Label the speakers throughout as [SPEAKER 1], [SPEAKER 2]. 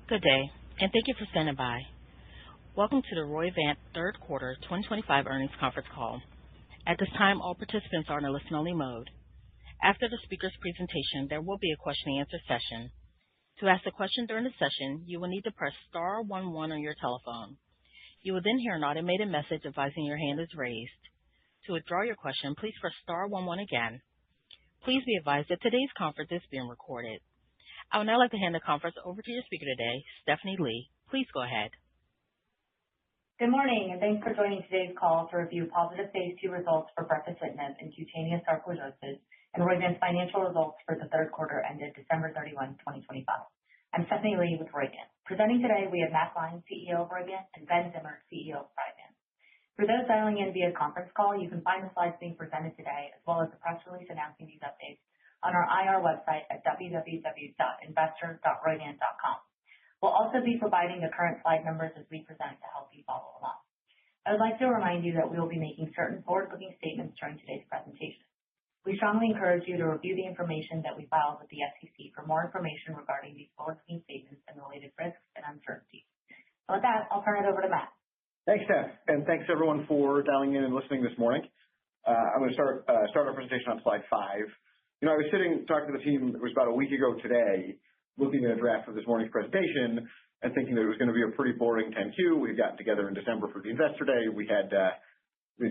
[SPEAKER 1] Good day, and thank you for standing by. Welcome to the Roivant third quarter 2025 earnings conference call. At this time, all participants are in a listen-only mode. After the speaker's presentation, there will be a question-and-answer session. To ask a question during the session, you will need to press star 11 on your telephone. You will then hear an automated message advising your hand is raised. To withdraw your question, please press star 11 again. Please be advised that today's conference is being recorded. I would now like to hand the conference over to your speaker today, Stephanie Lee. Please go ahead.
[SPEAKER 2] Good morning, and thanks for joining today's call to review positive phase 2 results for brepocitinib in cutaneous sarcoidosis and Roivant's financial results for the third quarter ended December 31, 2025. I'm Stephanie Lee with Roivant. Presenting today, we have Matt Gline, CEO of Roivant, and Ben Zimmer, CEO of Roivant. For those dialing in via conference call, you can find the slides being presented today, as well as the press release announcing these updates, on our IR website at www.investor.roivant.com. We'll also be providing the current slide numbers as we present to help you follow along. I would like to remind you that we will be making certain forward-looking statements during today's presentation. We strongly encourage you to review the information that we filed with the SEC for more information regarding these forward-looking statements and related risks and uncertainties. So with that, I'll turn it over to Matt.
[SPEAKER 3] Thanks, Steph, and thanks everyone for dialing in and listening this morning. I'm going to start our presentation on slide 5. I was sitting talking to the team, it was about a week ago today, looking at a draft for this morning's presentation and thinking that it was going to be a pretty boring 10Q. We had gotten together in December for the Investor Day. We had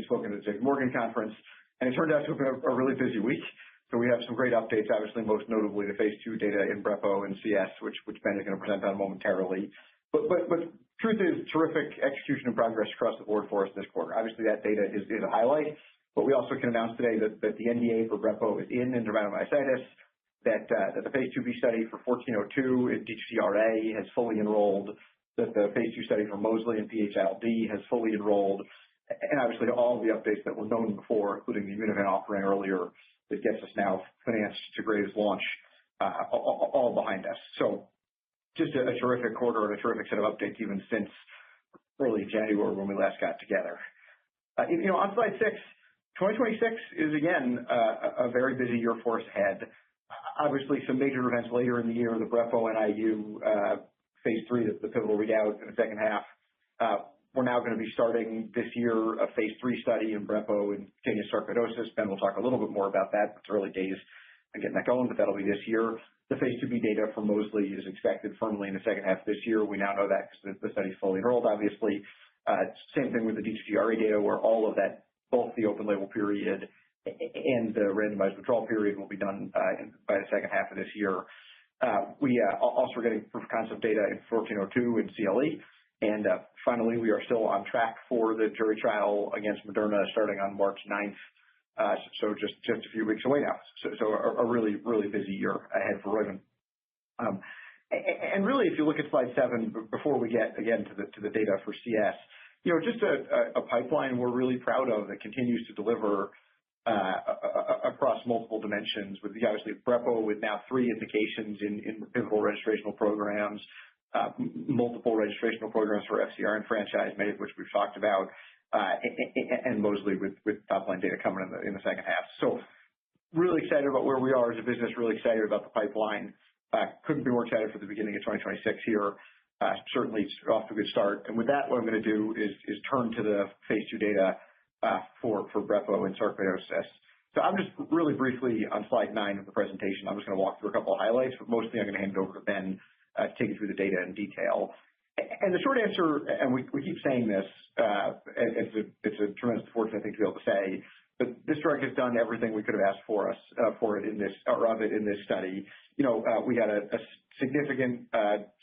[SPEAKER 3] spoken at the JP Morgan conference, and it turned out to have been a really busy week. So we have some great updates, obviously, most notably the phase 2 data in brepo and CS, which Ben is going to present on momentarily. But truth is, terrific execution and progress across the board for us this quarter. Obviously, that data is a highlight. But we also can announce today that the NDA for brepo is in dermatomyositis, that the phase 2b study for 1402 in DHCRA has fully enrolled, that the phase 2 study for Mosley and PH-ILD has fully enrolled, and obviously all of the updates that were known before, including the Immunovant offering earlier, that gets us now financed to Graves' launch, all behind us. So just a terrific quarter and a terrific set of updates even since early January when we last got together. On slide 6, 2026 is, again, a very busy year for us ahead. Obviously, some major events later in the year, the brepo NIU phase 3, the pivotal readout in the second half. We're now going to be starting this year a phase 3 study in brepo in cutaneous sarcoidosis. Ben will talk a little bit more about that. It's early days on getting that going, but that'll be this year. The phase 2b data for Mosley is expected firmly in the second half of this year. We now know that because the study's fully enrolled, obviously. Same thing with the DHCRA data, where all of that, both the open label period and the randomized withdrawal period, will be done by the second half of this year. We also are getting proof of concept data in 1402 and CLE. And finally, we are still on track for the jury trial against Moderna starting on March 9th. So just a few weeks away now. So a really, really busy year ahead for Roivant. And really, if you look at slide 7, before we get again to the data for CS, just a pipeline we're really proud of that continues to deliver across multiple dimensions, with obviously brepo with now 3 indications in pivotal registrational programs, multiple registrational programs for FcRn and franchise, many of which we've talked about, and Mosley with top-line data coming in the second half. So really excited about where we are as a business, really excited about the pipeline. Couldn't be more excited for the beginning of 2026 here. Certainly off to a good start. And with that, what I'm going to do is turn to the phase 2 data for brepo and sarcoidosis. So I'm just really briefly on slide 9 of the presentation. I'm just going to walk through a couple of highlights, but mostly I'm going to hand it over to Ben to take you through the data in detail. And the short answer, and we keep saying this, it's a tremendous fortune, I think, to be able to say, but this drug has done everything we could have asked for it in this study. We had a significant,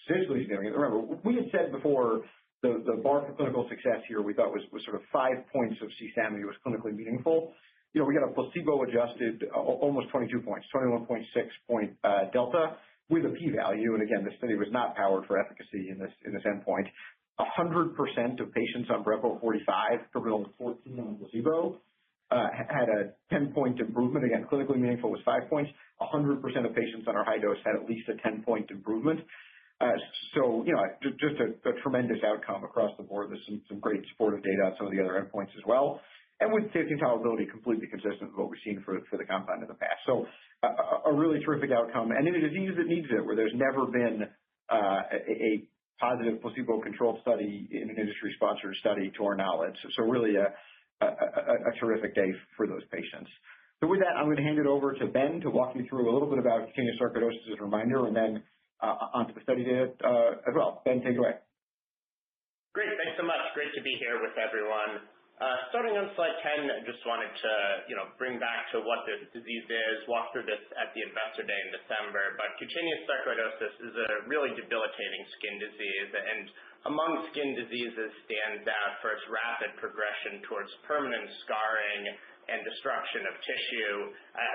[SPEAKER 3] statistically significant. Remember, we had said before the bar for clinical success here we thought was sort of 5 points of CSAMI was clinically meaningful. We got a placebo-adjusted almost 22 points, 21.6 point delta with a p-value. And again, the study was not powered for efficacy in this endpoint. 100% of patients on brepo 45, compared to 14 on placebo, had a 10-point improvement. Again, clinically meaningful was 5 points. 100% of patients on our high dose had at least a 10-point improvement. So, just a tremendous outcome across the board. There's some great supportive data on some of the other endpoints as well. And with safety and tolerability completely consistent with what we've seen for the compound in the past. So a really terrific outcome. And in a disease that needs it, where there's never been a positive placebo-controlled study in an industry-sponsored study to our knowledge. So really a terrific day for those patients. So with that, I'm going to hand it over to Ben to walk you through a little bit about cutaneous sarcoidosis as a reminder, and then onto the study data as well. Ben, take it away.
[SPEAKER 4] Great. Thanks so much. Great to be here with everyone. Starting on slide 10, I just wanted to, bring back to what this disease is, walk through this at the Investor Day in December. But cutaneous sarcoidosis is a really debilitating skin disease, and among skin diseases stands out for its rapid progression towards permanent scarring and destruction of tissue,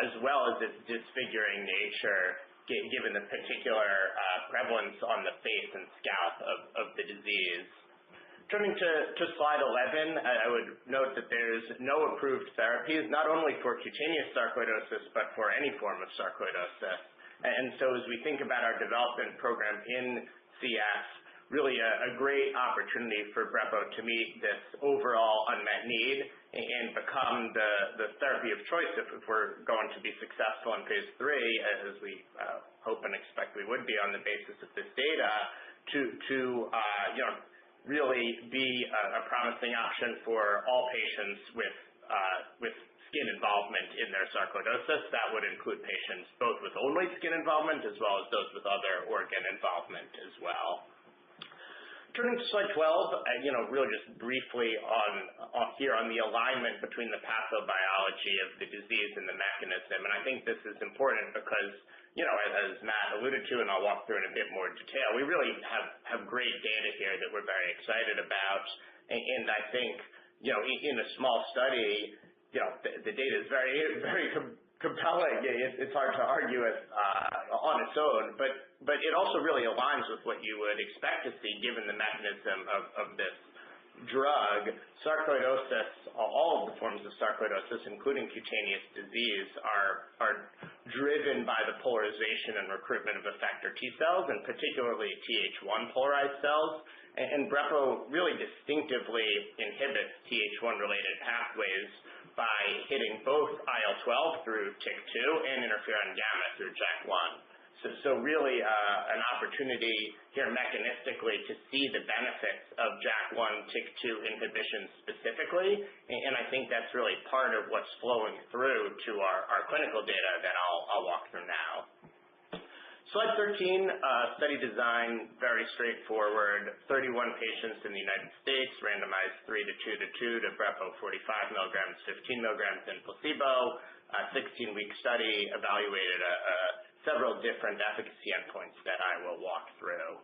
[SPEAKER 4] as well as its disfiguring nature, given the particular prevalence on the face and scalp of the disease. Turning to slide 11, I would note that there's no approved therapies, not only for cutaneous sarcoidosis, but for any form of sarcoidosis. And so as we think about our development program in CS, really a great opportunity for brepo to meet this overall unmet need and become the therapy of choice if we're going to be successful in phase 3, as we hope and expect we would be on the basis of this data, to really be a promising option for all patients with skin involvement in their sarcoidosis. That would include patients both with only skin involvement as well as those with other organ involvement as well. Turning to slide 12, really just briefly on the alignment between the pathobiology of the disease and the mechanism. And I think this is important because, as Matt alluded to, and I'll walk through in a bit more detail, we really have great data here that we're very excited about. And I think, in a small study, the data is very, very compelling. It's hard to argue it on its own, but it also really aligns with what you would expect to see given the mechanism of this drug. Sarcoidosis, all of the forms of sarcoidosis, including cutaneous disease, are driven by the polarization and recruitment of effector T cells, and particularly Th1 polarized cells. And brepo really distinctively inhibits Th1-related pathways by hitting both IL-12 through TYK2 and interferon gamma through JAK1. So really an opportunity here mechanistically to see the benefits of JAK1 TYK2 inhibition specifically, and I think that's really part of what's flowing through to our clinical data that I'll walk through now. Slide 13, study design, very straightforward. 31 patients in the United States, randomized 3:2:2 to brepo 45 milligrams, 15 milligrams in placebo. 16-week study evaluated several different efficacy endpoints that I will walk through.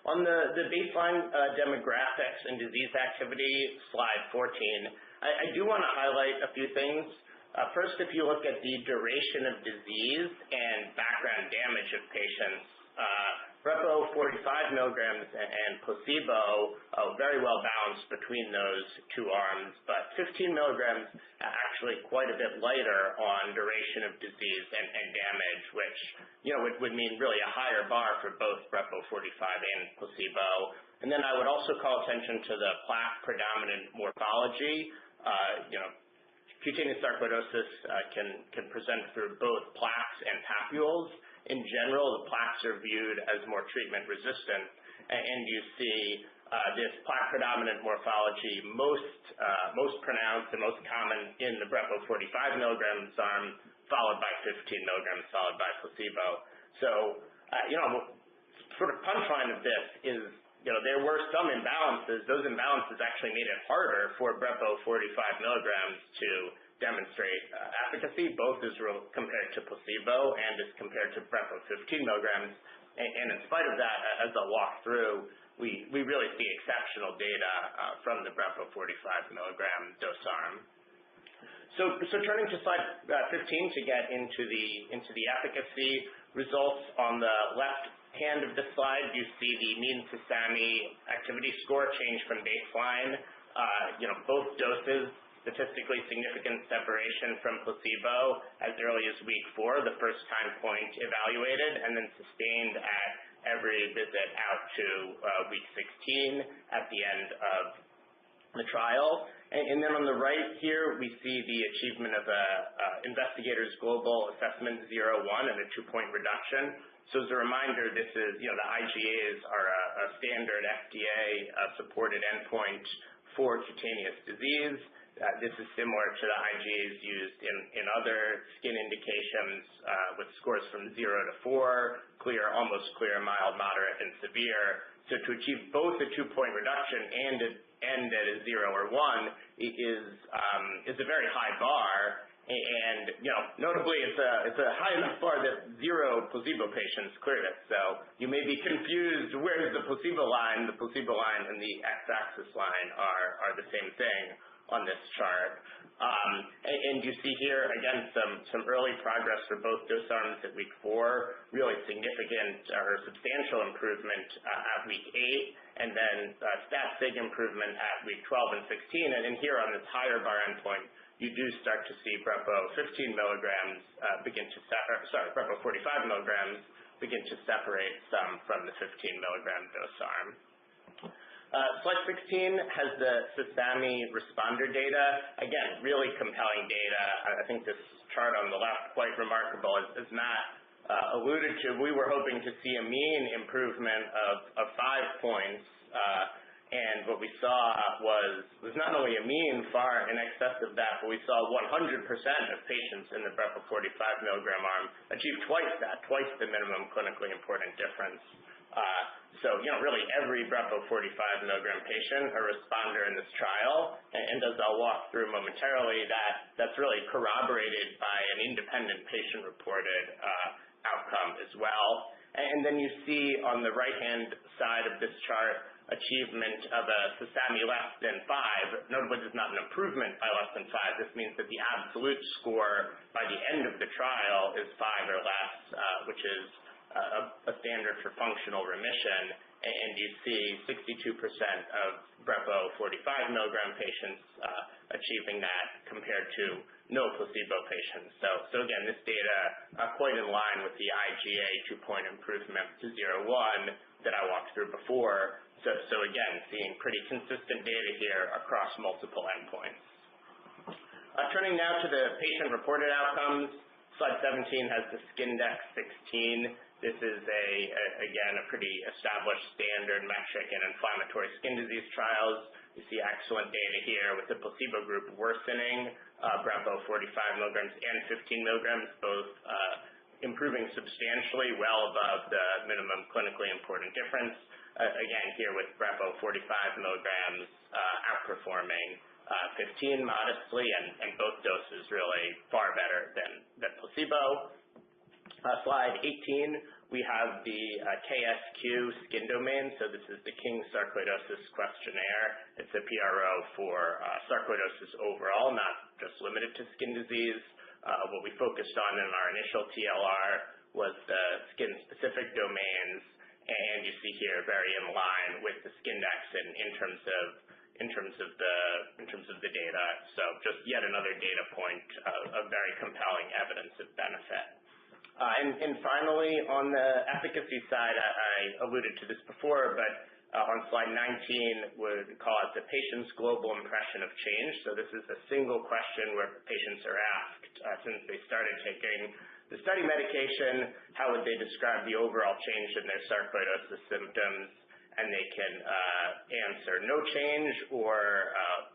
[SPEAKER 4] On the baseline demographics and disease activity, slide 14, I do want to highlight a few things. First, if you look at the duration of disease and background damage of patients, brepo 45 milligrams and placebo very well balanced between those two arms, but 15 milligrams actually quite a bit lighter on duration of disease and damage, which would mean really a higher bar for both brepo 45 and placebo. And then I would also call attention to the plaque predominant morphology. Cutaneous sarcoidosis can present through both plaques and papules. In general, the plaques are viewed as more treatment resistant, and you see this plaque predominant morphology most pronounced and most common in the brepo 45 milligrams arm, followed by 15 milligrams, followed by placebo. So, sort of punchline of this is, there were some imbalances. Those imbalances actually made it harder for brepo 45 milligrams to demonstrate efficacy, both as compared to placebo and as compared to brepo 15 milligrams. And in spite of that, as I'll walk through, we really see exceptional data from the brepo 45 milligram dose arm. So turning to slide 15 to get into the efficacy results, on the left hand of the slide, you see the mean CSAMI activity score change from baseline. Both doses, statistically significant separation from placebo as early as week 4, the first time point evaluated, and then sustained at every visit out to week 16 at the end of the trial. And then on the right here, we see the achievement of a investigator's global assessment 0-1 and a 2-point reduction So as a reminder, this is, the IGAs are a standard FDA supported endpoint for cutaneous disease. This is similar to the IGAs used in other skin indications with scores from 0 to 4, clear, almost clear, mild, moderate, and severe. So to achieve both a 2-point reduction and at a 0 or 1 is a very high bar. And, notably, it's a high enough bar that 0 placebo patients cleared it. So you may be confused, where's the placebo line? The placebo line and the x-axis line are the same thing on this chart. And you see here, again, some early progress for both dose arms at week 4, really significant or substantial improvement at week 8, and then stat sig improvement at week 12 and 16. And in here on this higher bar endpoint, you do start to see brepo 15 milligrams brepo 45 milligrams begin to separate some from the 15 milligram dose arm. Slide 16 has the Sasami responder data. Again, really compelling data. I think this chart on the left quite remarkable. As Matt alluded to, we were hoping to see a mean improvement of 5 points. And what we saw was not only a mean far in excess of that, but we saw 100% of patients in the brepo 45 milligram arm achieve twice the minimum clinically important difference. So, really every brepo 45 milligram patient, a responder in this trial, and as I'll walk through momentarily, that's really corroborated by an independent patient-reported outcome as well. And then you see on the right-hand side of this chart achievement of a Sasami less than 5. Notably, this is not an improvement by less than 5. This means that the absolute score by the end of the trial is 5 or less, which is a standard for functional remission. And you see 62% of brepo 45 milligram patients achieving that compared to no placebo patients. So again, this data quite in line with the IGA 2-point improvement to 0-1 that I walked through before. So again, seeing pretty consistent data here across multiple endpoints. Turning now to the patient-reported outcomes, slide 17 has the Skindex 16. This is again a pretty established standard metric in inflammatory skin disease trials. You see excellent data here with the placebo group worsening brepo 45 milligrams and 15 milligrams, both improving substantially, well above the minimum clinically important difference. Again, here with brepo 45 milligrams outperforming 15 modestly, and both doses really far better than placebo. Slide 18, we have the KSQ skin domain. So this is the King Sarcoidosis Questionnaire. It's a PRO for sarcoidosis overall, not just limited to skin disease. What we focused on in our initial TLR was the skin-specific domains, and you see here very in line with the Skindex in terms of the data. So just yet another data point of very compelling evidence of benefit. And finally, on the efficacy side, I alluded to this before, but on slide 19, would call it the patient's global impression of change. So this is a single question where patients are asked, since they started taking the study medication, how would they describe the overall change in their sarcoidosis symptoms? And they can answer no change or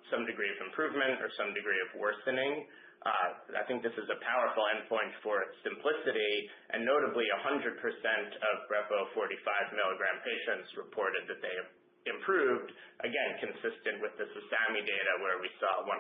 [SPEAKER 4] some degree of improvement or some degree of worsening. I think this is a powerful endpoint for its simplicity, and notably 100% of brepo 45 milligram patients reported that they have improved, again, consistent with the Sasami data where we saw 100%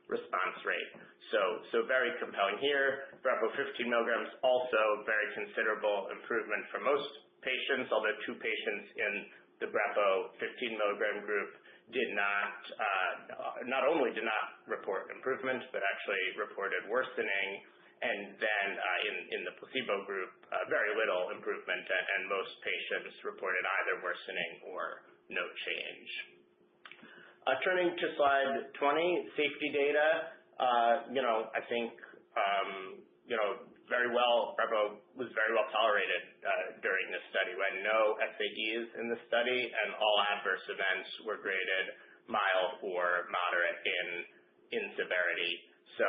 [SPEAKER 4] response rate. So very compelling here. Brepo 15 milligrams, also very considerable improvement for most patients, although 2 patients in the brepo 15 milligram group did not only did not report improvement, but actually reported worsening, and then in the placebo group, very little improvement, and most patients reported either worsening or no change. Turning to slide 20, safety data. I think brepo was very well tolerated during this study. We had no SAEs in the study, and all adverse events were graded mild or moderate in severity. So,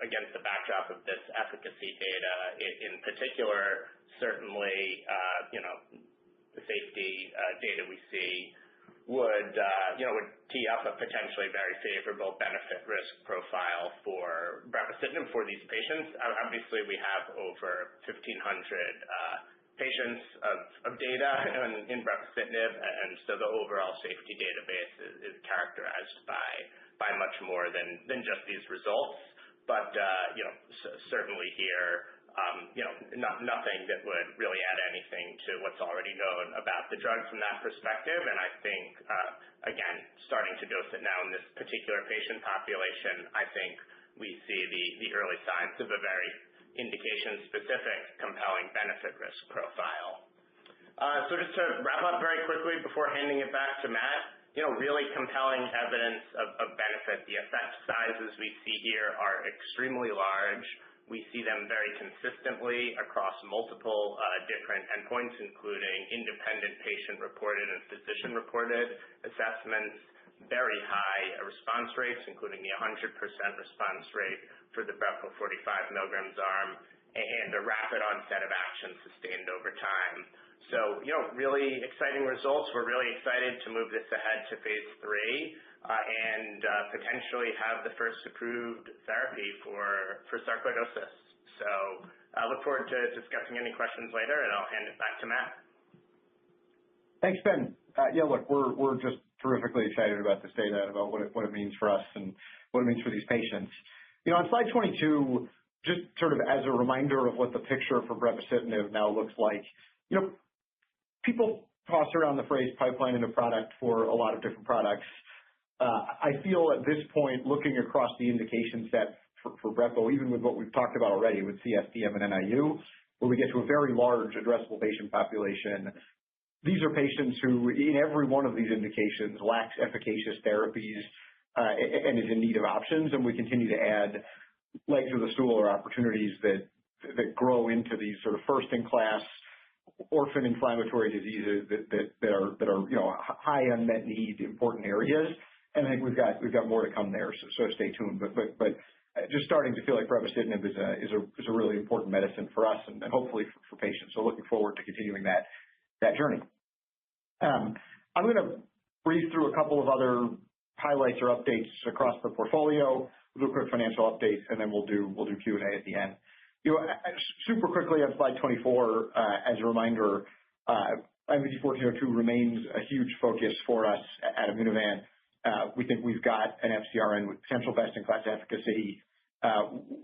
[SPEAKER 4] against the backdrop of this efficacy data, in particular, certainly, the safety data we see would tee up a potentially very favorable benefit risk profile for brepocitinib for these patients. Obviously, we have over 1,500 patients of data in brepocitinib, and so the overall safety database is characterized by much more than just these results. But certainly here, nothing that would really add anything to what's already known about the drug from that perspective. And I think, again, starting to dose it now in this particular patient population, I think we see the early signs of a very indication-specific, compelling benefit risk profile. So just to wrap up very quickly before handing it back to Matt, really compelling evidence of benefit. The effect sizes we see here are extremely large. We see them very consistently across multiple different endpoints, including independent patient-reported and physician-reported assessments, very high response rates, including the 100% response rate for the brepo 45 milligrams arm, and a rapid onset of action sustained over time. So, really exciting results. We're really excited to move this ahead to phase 3 and potentially have the first approved therapy for sarcoidosis. So I look forward to discussing any questions later, and I'll hand it back to Matt.
[SPEAKER 3] Thanks, Ben. Look, we're just terrifically excited about this data and about what it means for us and what it means for these patients. On slide 22, just sort of as a reminder of what the picture for brepocitinib now looks like, people toss around the phrase pipeline in a product for a lot of different products. I feel at this point, looking across the indication set for brepo, even with what we've talked about already with CSPM and NIU, where we get to a very large addressable patient population, these are patients who, in every one of these indications, lacks efficacious therapies and is in need of options, and we continue to add legs of the stool or opportunities that grow into these sort of first-in-class orphan inflammatory diseases that are high unmet need, important areas. And I think we've got more to come there, so stay tuned. But just starting to feel like brepocitinib is a really important medicine for us and hopefully for patients. So looking forward to continuing that journey. I'm going to breeze through a couple of other highlights or updates across the portfolio. We'll do a quick financial update, and then we'll do Q&A at the end. Super quickly on slide 24, as a reminder, IMVT-1402 remains a huge focus for us at Immunovant. We think we've got an FcRn with potential best-in-class efficacy,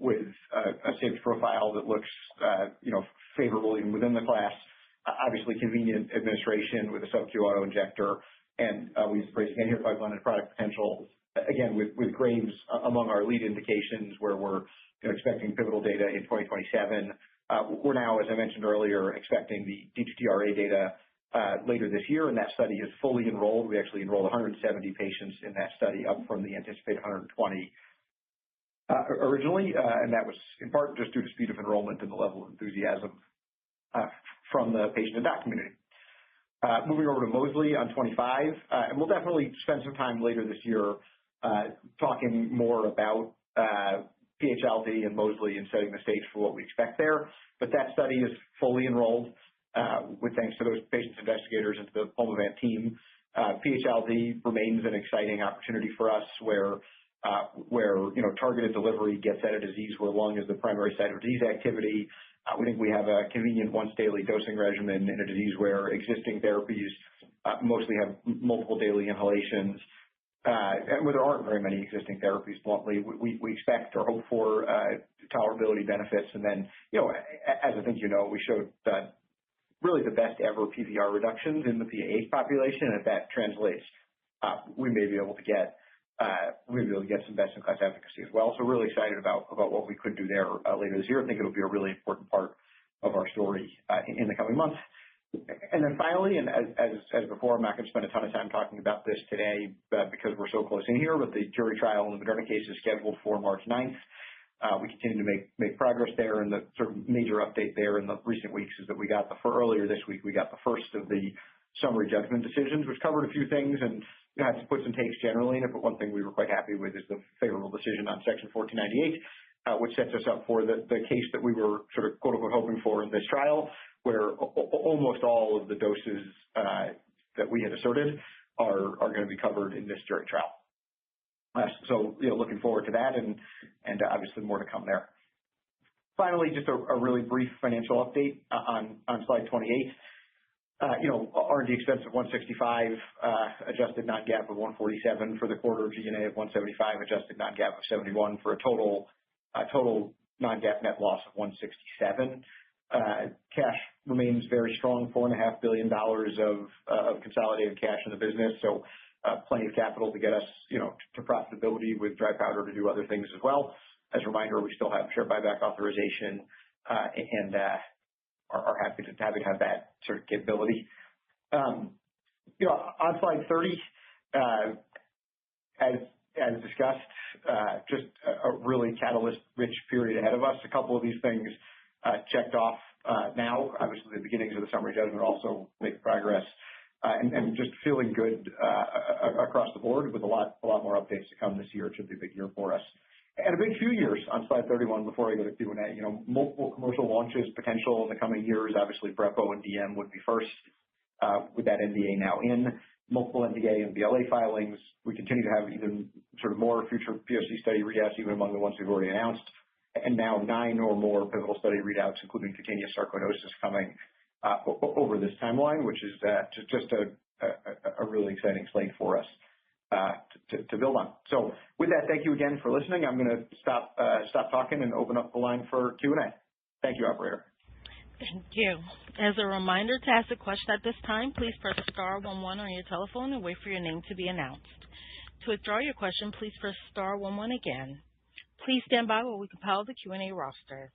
[SPEAKER 3] with a safety profile that looks, favorable even within the class. Obviously, convenient administration with a sub-Q auto-injector, and we've raised again here pipeline and product potential. Again, with Graves among our lead indications, where we're expecting pivotal data in 2027. We're now, as I mentioned earlier, expecting the D2T-RA data later this year, and that study is fully enrolled. We actually enrolled 170 patients in that study, up from the anticipated 120 originally, and that was in part just due to speed of enrollment and the level of enthusiasm from the patient and doc community. Moving over to Mosely on 25, and we'll definitely spend some time later this year talking more about PH-ILD and Mosely and setting the stage for what we expect there. But that study is fully enrolled, with thanks to those patients, investigators, and to the Immunovant team. PH-ILD remains an exciting opportunity for us, where targeted delivery gets at a disease where lung is the primary site of disease activity. We think we have a convenient once daily dosing regimen in a disease where existing therapies mostly have multiple daily inhalations, and where there aren't very many existing therapies. Bluntly, we expect or hope for tolerability benefits, and then as I think we showed really the best ever PVR reductions in the PAH population, and if that translates, we may be able to get some best-in-class efficacy as well. So really excited about what we could do there later this year. I think it'll be a really important part of our story in the coming months. And then finally, and as before, I'm not going to spend a ton of time talking about this today because we're so close in here, but the jury trial in the Moderna case is scheduled for March 9th. We continue to make progress there, and the sort of major update there in the recent weeks is that earlier this week, we got the first of the summary judgment decisions, which covered a few things and had some puts and takes generally in it. But one thing we were quite happy with is the favorable decision on Section 1498, which sets us up for the case that we were sort of quote unquote hoping for in this trial, where almost all of the doses that we had asserted are going to be covered in this jury trial. So, looking forward to that, and obviously more to come there. Finally, just a really brief financial update on slide 28. R&D expense of $165, adjusted non-GAAP of $147 for the quarter, G&A of $175, adjusted non-GAAP of $71 for a total non-GAAP net loss of $167. Cash remains very strong, $4.5 billion of consolidated cash in the business, so plenty of capital to get us, to profitability with dry powder to do other things as well. As a reminder, we still have share buyback authorization and are happy to have that sort of capability. On slide 30, as discussed, just a really catalyst-rich period ahead of us. A couple of these things checked off now. Obviously, the beginnings of the summary judgment also make progress, and just feeling good across the board with a lot more updates to come this year. It should be a big year for us. And a big few years on slide 31 before I go to Q&A. Multiple commercial launches potential in the coming years. Obviously, Brepo and DM would be first with that NDA now in. Multiple NDA and BLA filings. We continue to have even sort of more future POC study readouts, even among the ones we've already announced. And now 9 or more pivotal study readouts, including cutaneous sarcoidosis, coming over this timeline, which is just a really exciting slate for us to build on. So with that, thank you again for listening. I'm going to stop talking and open up the line for Q&A. Thank you, operator.
[SPEAKER 1] Thank you. As a reminder, to ask a question at this time, please press star 11 on your telephone and wait for your name to be announced. To withdraw your question, please press star 11 again. Please stand by while we compile the Q&A roster.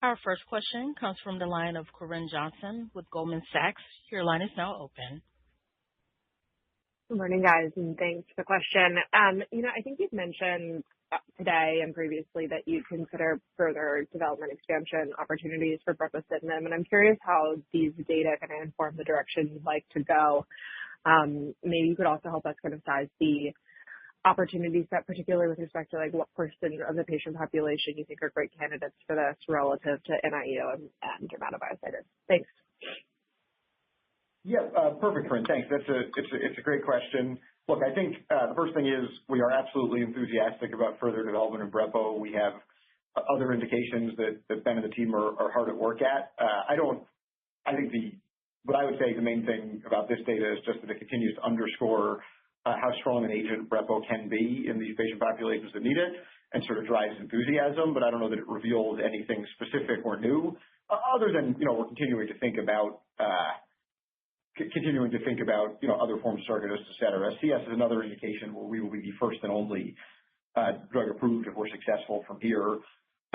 [SPEAKER 1] Our first question comes from the line of Corinne Johnson with Goldman Sachs. Your line is now open.
[SPEAKER 5] Good morning, guys, and thanks for the question. I think you've mentioned today and previously that you'd consider further development expansion opportunities for brepocitinib, and I'm curious how these data kind of inform the direction you'd like to go. Maybe you could also help us kind of size the opportunity set, particularly with respect to what percent of the patient population you think are great candidates for this relative to NIU and dermatomyositis. Thanks.
[SPEAKER 3] Yeah, perfect, Corinne. Thanks. It's a great question. Look, I think the first thing is we are absolutely enthusiastic about further development of Brepo. We have other indications that Ben and the team are hard at work at. What I would say the main thing about this data is just that it continues to underscore how strong an agent Brepo can be in these patient populations that need it and sort of drives enthusiasm, but I don't know that it reveals anything specific or new, other than, we're continuing to think about other forms of sarcoidosis, et cetera. CS is another indication where we will be the first and only drug approved if we're successful from here.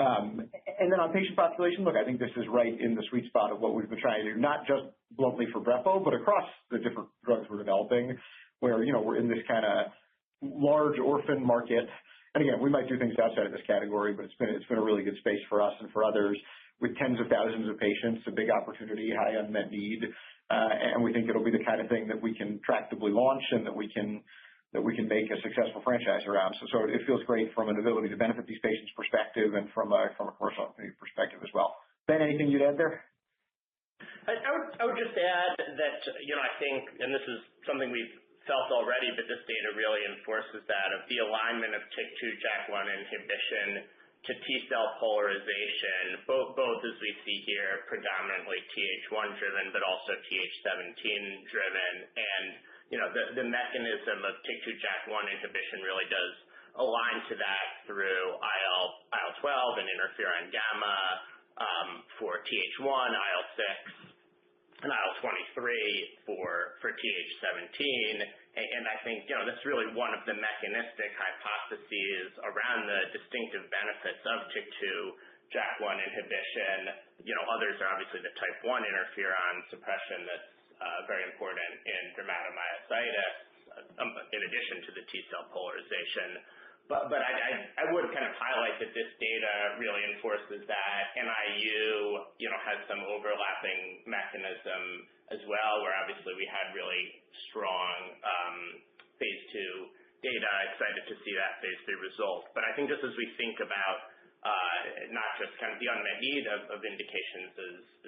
[SPEAKER 3] And then on patient population, look, I think this is right in the sweet spot of what we've been trying to do, not just bluntly for Brepo, but across the different drugs we're developing, where, we're in this kind of large orphan market. And again, we might do things outside of this category, but it's been a really good space for us and for others with tens of thousands of patients, a big opportunity, high unmet need. And we think it'll be the kind of thing that we can tractably launch and that we can make a successful franchise around. So it feels great from an ability to benefit these patients' perspective and from a commercial perspective as well. Ben, anything you'd add there?
[SPEAKER 4] I would just add that, I think, and this is something we've felt already, but this data really enforces that, of the alignment of TYK2/JAK1 inhibition to T-cell polarization, both as we see here, predominantly Th1 driven, but also Th17 driven. And, the mechanism of TYK2/JAK1 inhibition really does align to that through IL-12 and interferon gamma for Th1, IL-6, and IL-23 for Th17. And I think, that's really one of the mechanistic hypotheses around the distinctive benefits of TYK2/JAK1 inhibition. Others are obviously the type 1 interferon suppression that's very important in dermatomyositis, in addition to the T-cell polarization. But I would kind of highlight that this data really enforces that. NIU, has some overlapping mechanism as well, where obviously we had really strong phase 2 data. Excited to see that phase 3 result. But I think just as we think about not just kind of the unmet need of indications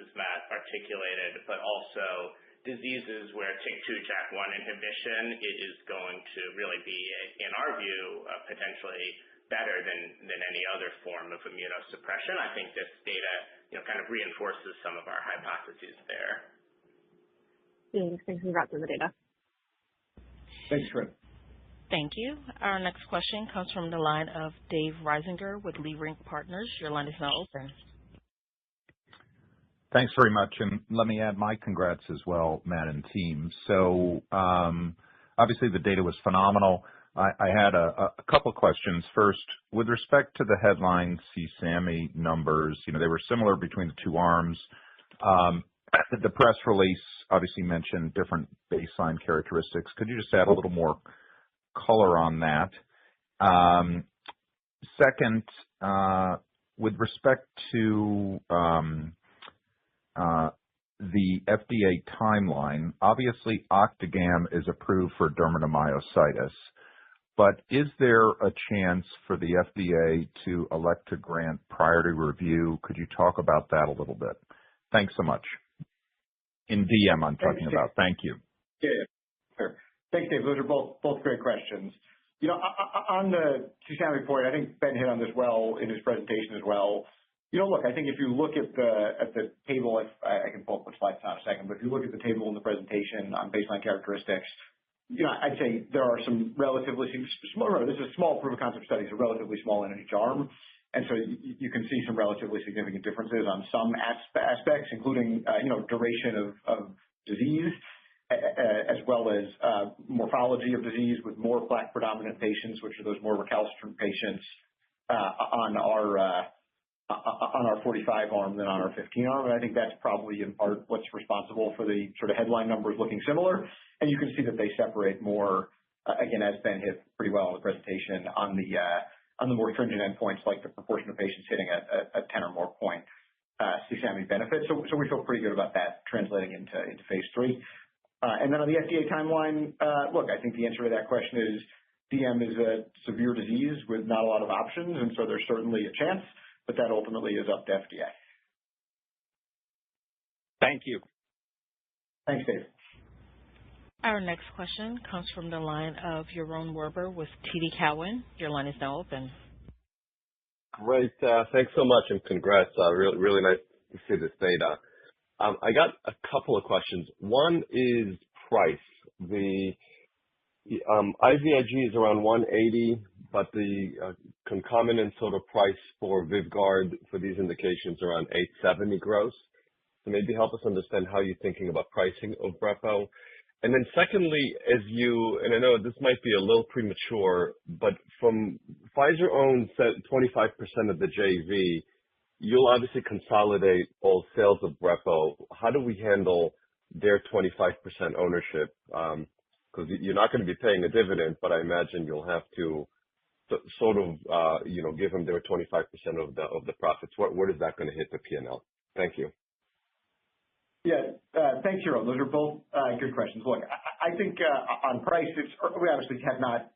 [SPEAKER 4] as Matt articulated, but also diseases where TYK2 JAK1 inhibition is going to really be, in our view, potentially better than any other form of immunosuppression. I think this data, kind of reinforces some of our hypotheses there.
[SPEAKER 5] Thanks. Congrats on the data.
[SPEAKER 3] Thanks, Corinne.
[SPEAKER 1] Thank you. Our next question comes from the line of Dave Risinger with Leerink Partners. Your line is now open.
[SPEAKER 6] Thanks very much, and let me add my congrats as well, Matt and team. So obviously the data was phenomenal. I had a couple questions. First, with respect to the headline CSAMI numbers, they were similar between the two arms. The press release obviously mentioned different baseline characteristics. Could you just add a little more color on that? Second, with respect to the FDA timeline, obviously Octagam is approved for dermatomyositis, but is there a chance for the FDA to elect to grant priority review? Could you talk about that a little bit? Thanks so much. In DM, I'm talking about. Thank you.
[SPEAKER 3] Yeah, sure. Thanks, Dave. Those are both great questions. On the CSAMI point, I think Ben hit on this well in his presentation as well. Look, I think if you look at the table, I can pull up the slides in a second, but if you look at the table in the presentation on baseline characteristics, I'd say there are some relatively small. This is a small proof of concept study, so relatively small in each arm, and so you can see some relatively significant differences on some aspects, including duration of disease, as well as morphology of disease with more plaque predominant patients, which are those more recalcitrant patients on our 45 arm than on our 15 arm. And I think that's probably in part what's responsible for the sort of headline numbers looking similar. And you can see that they separate more, again, as Ben hit pretty well in the presentation, on the more stringent endpoints, like the proportion of patients hitting a 10 or more point CSAMI benefit. So we feel pretty good about that translating into phase 3. And then on the FDA timeline, look, I think the answer to that question is DM is a severe disease with not a lot of options, and so there's certainly a chance, but that ultimately is up to FDA.
[SPEAKER 6] Thank you.
[SPEAKER 3] Thanks, Dave.
[SPEAKER 1] Our next question comes from the line of Yaron Werber with TD Cowen. Your line is now open.
[SPEAKER 7] Great. Thanks so much, and congrats. Really nice to see this data. I got a couple of questions. One is price. The IVIG is around $180, but the concomitant sort of price for Vyvgart for these indications around $870 gross. So maybe help us understand how you're thinking about pricing of Brepo. And then secondly, and I know this might be a little premature, but from Pfizer owns 25% of the JV, you'll obviously consolidate all sales of Brepo. How do we handle their 25% ownership? Because you're not going to be paying a dividend, but I imagine you'll have to sort of, give them their 25% of the profits. Where is that going to hit the P&L? Thank you.
[SPEAKER 3] Yeah, thanks, Yaron. Those are both good questions. Look, I think on price, we obviously have not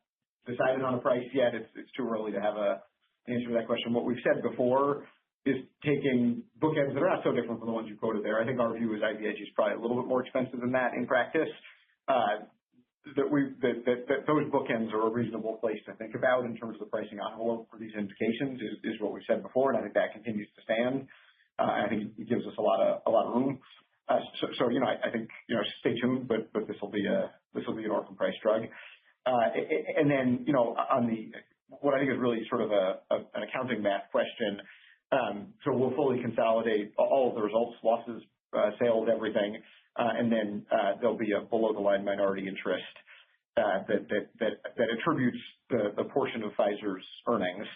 [SPEAKER 3] decided on a price yet. It's too early to have an answer to that question. What we've said before is taking bookends that are not so different from the ones you quoted there. I think our view is IVIG is probably a little bit more expensive than that in practice. That those bookends are a reasonable place to think about in terms of the pricing envelope for these indications is what we've said before, and I think that continues to stand. I think it gives us a lot of room. So I think stay tuned, but this will be an orphan price drug. And then on what I think is really sort of an accounting math question. So we'll fully consolidate all of the results, losses, sales, everything, and then there'll be a below the line minority interest that attributes the portion of Pfizer's earnings.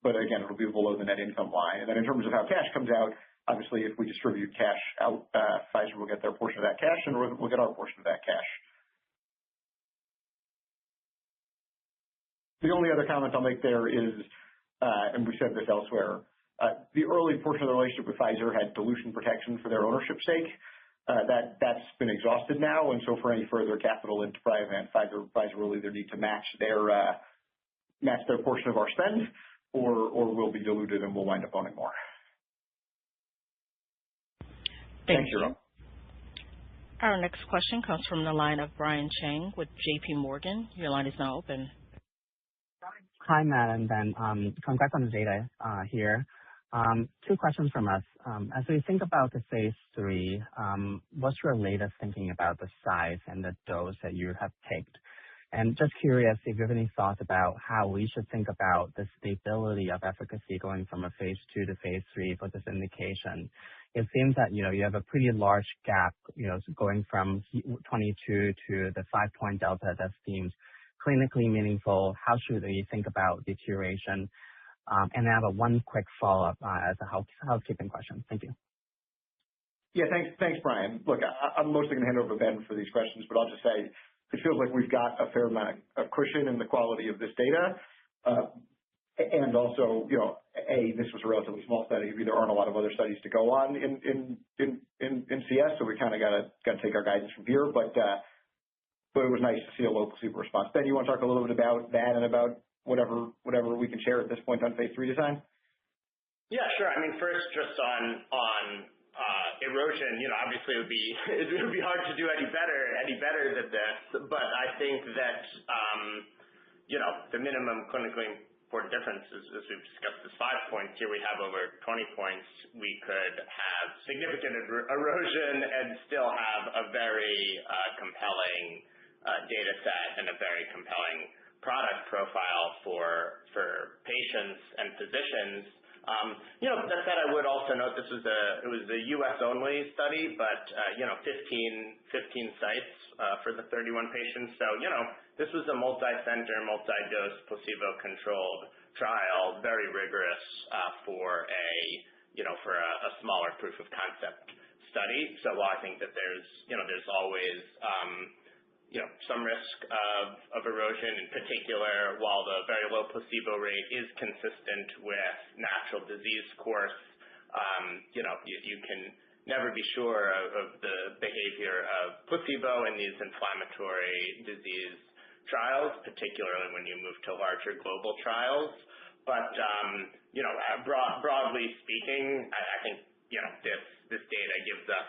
[SPEAKER 3] But again, it'll be below the net income line. And then in terms of how cash comes out, obviously, if we distribute cash out, Pfizer will get their portion of that cash, and we'll get our portion of that cash. The only other comment I'll make there is, and we said this elsewhere, the early portion of the relationship with Pfizer had dilution protection for their ownership stake. That's been exhausted now, and so for any further capital into Priovant, Pfizer will either need to match their portion of our spend, or will be diluted and we'll wind up owning more.
[SPEAKER 1] Thank
[SPEAKER 3] you.
[SPEAKER 1] you. Our next question comes from the line of Brian Cheng with J.P. Morgan. Your line is now open.
[SPEAKER 8] Hi, Matt and Ben. Congrats on the data here. Two questions from us. As we think about the phase 3, what's your latest thinking about the size and the dose that you have picked? And just curious if you have any thoughts about how we should think about the stability of efficacy going from a phase 2 to phase 3 for this indication. It seems that, you have a pretty large gap, going from 22 to the 5-point delta that seems clinically meaningful. How should we think about deterioration? And I have one quick follow-up as a housekeeping question. Thank you.
[SPEAKER 3] Yeah, thanks, Brian. Look, I'm mostly going to hand over to Ben for these questions, but I'll just say it feels like we've got a fair amount of cushion in the quality of this data. And also, this was a relatively small study. There aren't a lot of other studies to go on in CS, so we kind of got to take our guidance from here. But it was nice to see a low placebo response. Ben, you want to talk a little bit about that and about whatever we can share at this point on phase 3 design?
[SPEAKER 4] Yeah, sure. I mean, first, just on erosion, obviously it would be hard to do any better than this. But I think that the minimum clinically important difference is, as we've discussed, is 5 points. Here we have over 20 points. We could have significant erosion and still have a very compelling data set and a very compelling product profile for patients and physicians. That said, I would also note it was a U.S. only study, but 15 sites for the 31 patients. So this was a multi-center, multi-dose, placebo-controlled trial, very rigorous for a smaller proof of concept study. So while I think that there's always some risk of erosion, in particular, while the very low placebo rate is consistent with natural disease course, you can never be sure of the behavior of placebo in these inflammatory disease trials, particularly when you move to larger global trials. But broadly speaking, I think this data gives us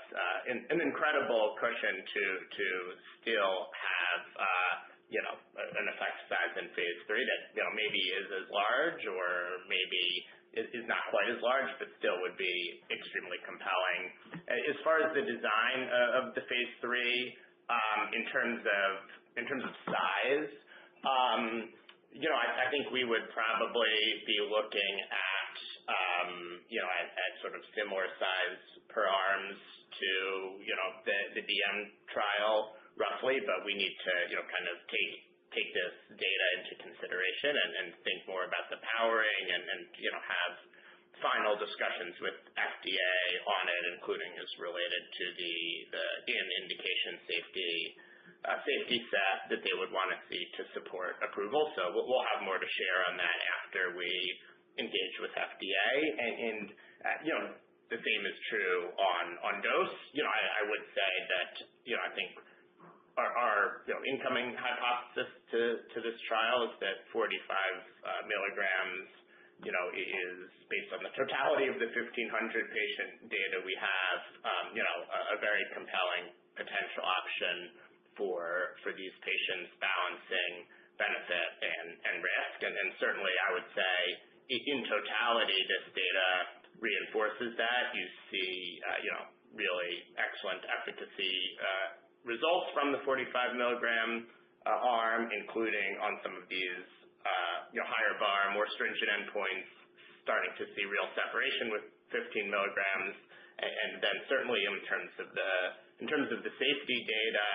[SPEAKER 4] an incredible cushion to still have an effect size in phase 3 that maybe is as large or maybe is not quite as large, but still would be extremely compelling. As far as the design of the phase 3, in terms of size, I think we would probably be looking at sort of similar size per arms to the DM trial roughly, but we need to kind of take this data into consideration and think more about the powering and have final discussions with FDA on it, including as related to the indication safety set that they would want to see to support approval. So we'll have more to share on that after we engage with FDA, and the same is true on dose. I would say that I think our incoming hypothesis to this trial is that 45 milligrams is based on the totality of the 1,500 patient data we have, a very compelling potential option for these patients, balancing benefit and risk, and certainly I would say in totality, this data reinforces that. You see, really excellent efficacy results from the 45 milligram arm, including on some of these higher bar, more stringent endpoints, starting to see real separation with 15 milligrams, and then certainly in terms of the safety data,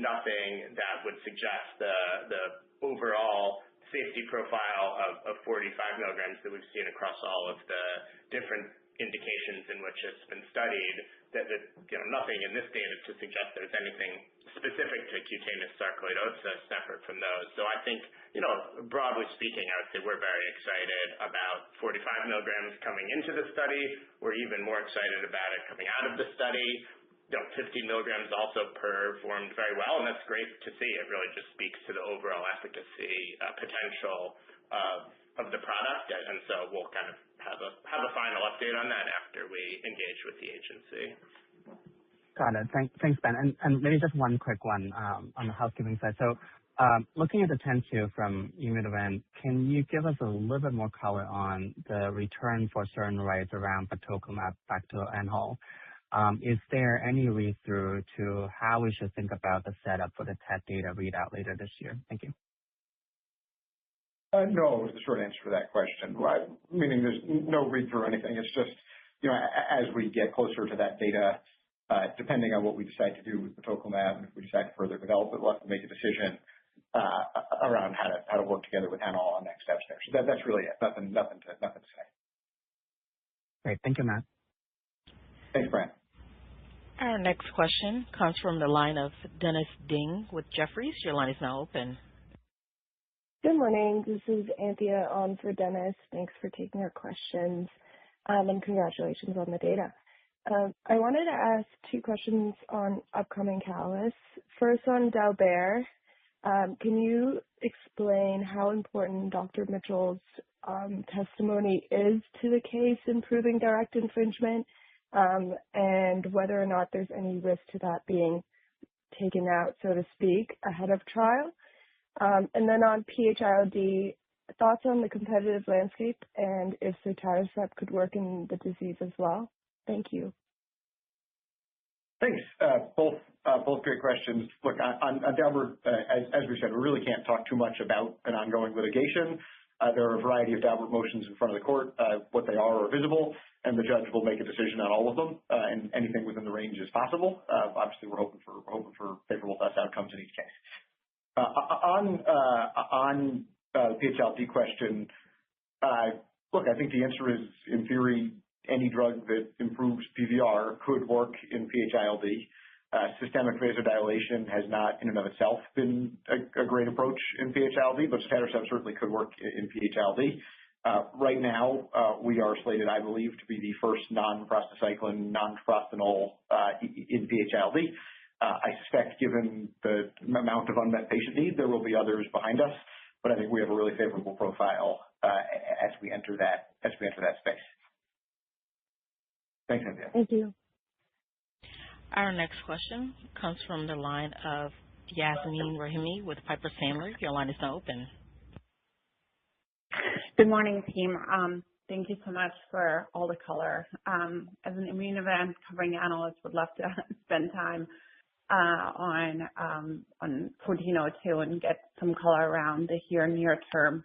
[SPEAKER 4] nothing that would suggest the overall safety profile of 45 milligrams that we've seen across all of the different indications in which it's been studied, that nothing in this data to suggest there's anything specific to cutaneous sarcoidosis separate from those. So I think, broadly speaking, I would say we're very excited about 45 milligrams coming into the study. We're even more excited about it coming out of the study. 15 milligrams also performed very well, and that's great to see. It really just speaks to the overall efficacy potential of the product, and so we'll kind of have a final update on that after we engage with the agency.
[SPEAKER 8] Got it. Thanks, Ben. And maybe just one quick one on the housekeeping side. So looking at the 10-Q from Immunovant, can you give us a little bit more color on the return for certain rights around batoclimab back to Anhol? Is there any read-through to how we should think about the setup for the TED data readout later this year? Thank you.
[SPEAKER 3] No is the short answer to that question. Meaning there's no read-through or anything. It's just, as we get closer to that data, depending on what we decide to do with batoclimab, and if we decide to further develop it, we'll have to make a decision around how to work together with Anhol on next steps there. So that's really it. Nothing to say.
[SPEAKER 8] Great. Thank you, Matt.
[SPEAKER 3] Thanks, Brian.
[SPEAKER 1] Our next question comes from the line of Dennis Ding with Jefferies. Your line is now open.
[SPEAKER 9] Good morning. This is Anthea on for Dennis. Thanks for taking our questions, and congratulations on the data. I wanted to ask two questions on upcoming catalysts. First, on Daubert, can you explain how important Dr. Mitchell's testimony is to the case in proving direct infringement, and whether or not there's any risk to that being taken out, so to speak, ahead of trial? And then on PH-ILD, thoughts on the competitive landscape and if sotatercept could work in the disease as well? Thank you.
[SPEAKER 3] Thanks. Both great questions. Look, on Daubert, as we said, we really can't talk too much about an ongoing litigation. There are a variety of Daubert motions in front of the court. What they are visible, and the judge will make a decision on all of them, and anything within the range is possible. Obviously, we're hoping for favorable test outcomes in each case. On the PH-ILD question, look, I think the answer is, in theory, any drug that improves PVR could work in PH-ILD. Systemic vasodilation has not, in and of itself, been a great approach in PH-ILD, but sotatercept certainly could work in PH-ILD. Right now, we are slated, I believe, to be the first non-prostacyclin, non-treprostinil in PH-ILD. I suspect, given the amount of unmet patient need, there will be others behind us, but I think we have a really favorable profile as we enter that space. Thanks, Anthea.
[SPEAKER 9] Thank you.
[SPEAKER 1] Our next question comes from the line of Yasmeen Rahimi with Piper Sandler. Your line is now open.
[SPEAKER 10] Good morning, team. Thank you so much for all the color. As an Immunovant covering analyst, would love to spend time on 1402 and get some color around the near term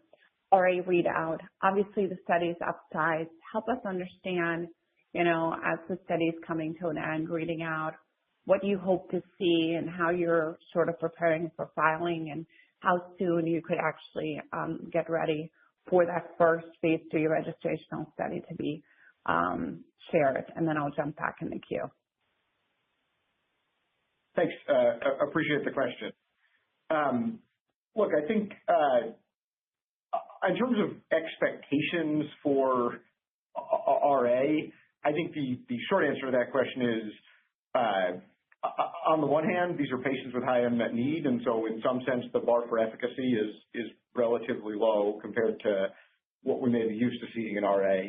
[SPEAKER 10] RA readout. Obviously, the study is upsized. Help us understand, as the study is coming to an end, reading out, what you hope to see and how you're sort of preparing for filing, and how soon you could actually get ready for that first phase 3 registrational study to be shared. And then I'll jump back in the queue.
[SPEAKER 3] Thanks. Appreciate the question. Look, I think in terms of expectations for RA, I think the short answer to that question is, on the one hand, these are patients with high unmet need, and so in some sense, the bar for efficacy is relatively low compared to what we may be used to seeing in RA.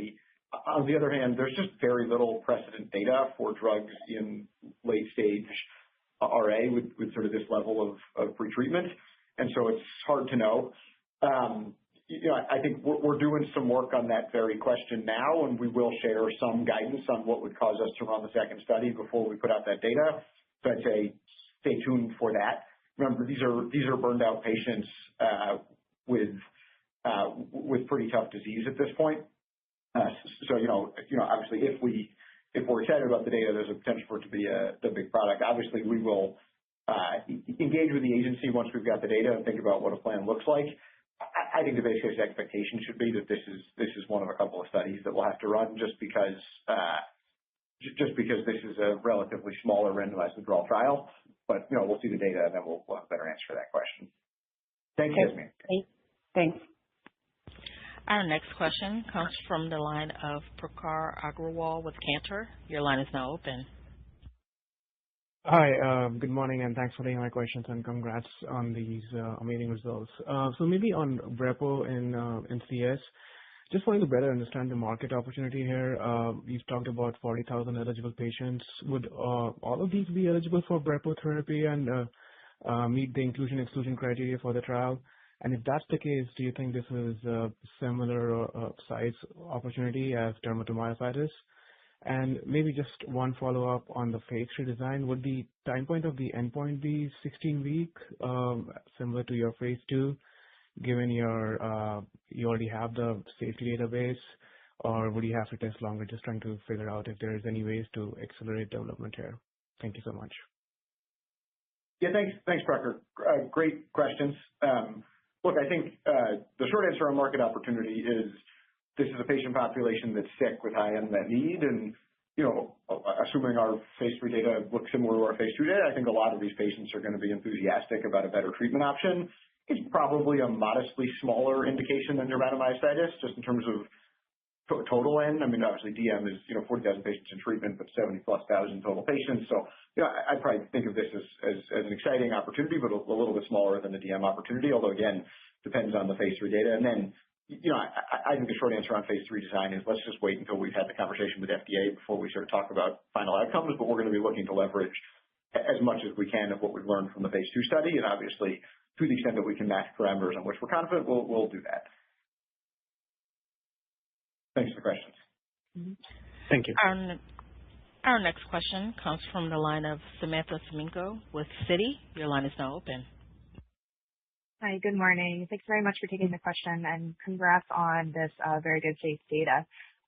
[SPEAKER 3] On the other hand, there's just very little precedent data for drugs in late stage RA with sort of this level of pretreatment, and so it's hard to know. I think we're doing some work on that very question now, and we will share some guidance on what would cause us to run the second study before we put out that data. So I'd say stay tuned for that. Remember, these are burned out patients with pretty tough disease at this point. So obviously, if we're excited about the data, there's a potential for it to be a big product. Obviously, we will engage with the agency once we've got the data and think about what a plan looks like. I think the base case expectation should be that this is one of a couple of studies that we'll have to run just because this is a relatively smaller randomized withdrawal trial. But we'll see the data and then we'll have a better answer to that question. Thanks, Yasmeen.
[SPEAKER 10] Thanks.
[SPEAKER 1] Our next question comes from the line of Prakhar Agrawal with Cantor. Your line is now open.
[SPEAKER 11] Hi, good morning, and thanks for taking my questions, and congrats on these amazing results. So maybe on brepo in CS, just wanting to better understand the market opportunity here. You've talked about 40,000 eligible patients. Would all of these be eligible for brepo therapy and meet the inclusion/exclusion criteria for the trial? And if that's the case, do you think this is a similar size opportunity as dermatomyositis? And maybe just one follow-up on the phase 3 design. Would the time point of the endpoint be 16-week, similar to your phase 2, given you already have the safety database, or would you have to test longer? Just trying to figure out if there is any ways to accelerate development here. Thank you so much.
[SPEAKER 3] Yeah, thanks, Prakhar. Great questions. Look, I think the short answer on market opportunity is this is a patient population that's sick with high unmet need, and assuming our phase 3 data looks similar to our phase 2 data, I think a lot of these patients are going to be enthusiastic about a better treatment option. It's probably a modestly smaller indication than dermatomyositis, just in terms of total N. I mean, obviously DM is 40,000 patients in treatment, but 70,000+ total patients. So I probably think of this as an exciting opportunity, but a little bit smaller than the DM opportunity. Although again, depends on the phase 3 data. And then I think the short answer on phase 3 design is let's just wait until we've had the conversation with FDA before we sort of talk about final outcomes. But we're going to be looking to leverage as much as we can of what we've learned from the phase 2 study, and obviously to the extent that we can match parameters on which we're confident, we'll do that. Thanks for the questions.
[SPEAKER 11] Thank you.
[SPEAKER 1] Our next question comes from the line of Samantha Semenkow with Citi. Your line is now open.
[SPEAKER 12] Hi, good morning. Thanks very much for taking the question, and congrats on this very good phase data.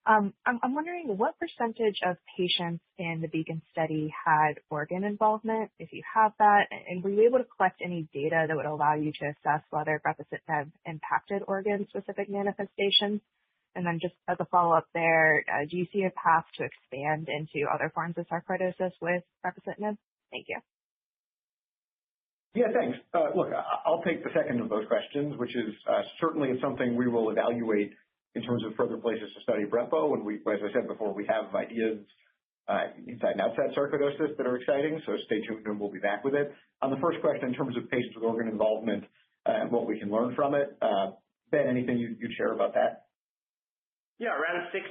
[SPEAKER 12] I'm wondering what percentage of patients in the Beacon study had organ involvement, if you have that, and were you able to collect any data that would allow you to assess whether brepocitinib impacted organ-specific manifestations? And then just as a follow-up there, do you see a path to expand into other forms of sarcoidosis with brepocitinib? Thank you.
[SPEAKER 3] Yeah, thanks. Look, I'll take the second of those questions, which is certainly it's something we will evaluate in terms of further places to study brepo. And as I said before, we have ideas inside and outside sarcoidosis that are exciting, so stay tuned and we'll be back with it. On the first question, in terms of patients with organ involvement and what we can learn from it, Ben, anything you'd share about that?
[SPEAKER 4] Yeah, around 60%